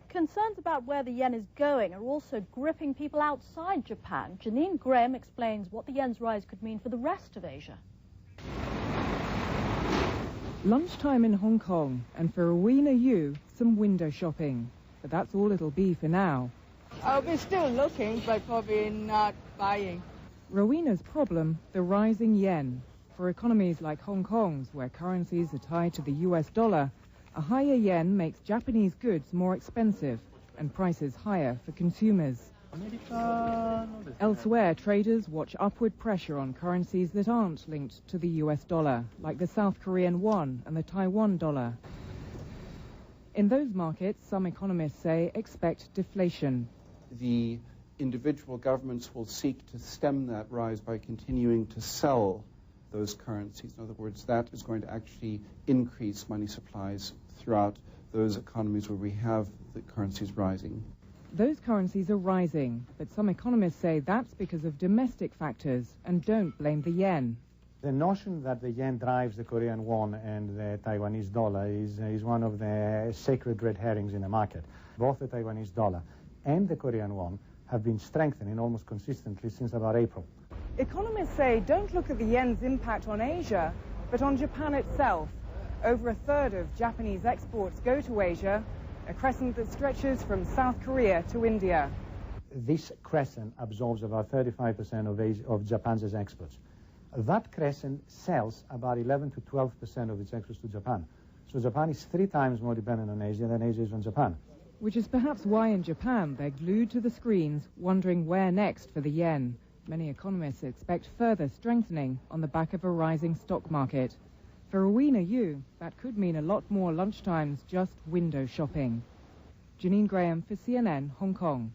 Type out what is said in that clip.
Concerns about where the yen is going are also gripping people outside Japan. Janine Graham explains what the yen's rise could mean for the rest of Asia. Lunchtime in Hong Kong, and for Rowena Yu, some window shopping. But that's all it'll be for now. I'll be still looking, but probably not buying. Rowena's problem, the rising yen. For economies like Hong Kong's, where currencies are tied to the US dollar, a higher yen makes Japanese goods more expensive and prices higher for consumers. Elsewhere, traders watch upward pressure on currencies that aren't linked to the US dollar, like the South Korean won and the Taiwan dollar. In those markets, some economists say expect deflation. The individual governments will seek to stem that rise by continuing to sell those currencies. In other words, that is going to actually increase money supplies throughout those economies where we have the currencies rising. Those currencies are rising, but some economists say that's because of domestic factors and don't blame the yen. The notion that the yen drives the Korean won and the Taiwanese dollar is one of the sacred red herrings in the market. Both the Taiwanese dollar and the Korean won have been strengthening almost consistently since about April. Economists say don't look at the yen's impact on Asia, but on Japan itself. Over a third of Japanese exports go to Asia, a crescent that stretches from South Korea to India. This crescent absorbs about 35% of Japan's exports. That crescent sells about 11 to 12% of its exports to Japan. So Japan is 3 times more dependent on Asia than Asia is on Japan. Which is perhaps why in Japan they're glued to the screens, wondering where next for the yen. Many economists expect further strengthening on the back of a rising stock market. For Rowena Yu, that could mean a lot more lunchtimes just window shopping. Janine Graham for CNN, Hong Kong.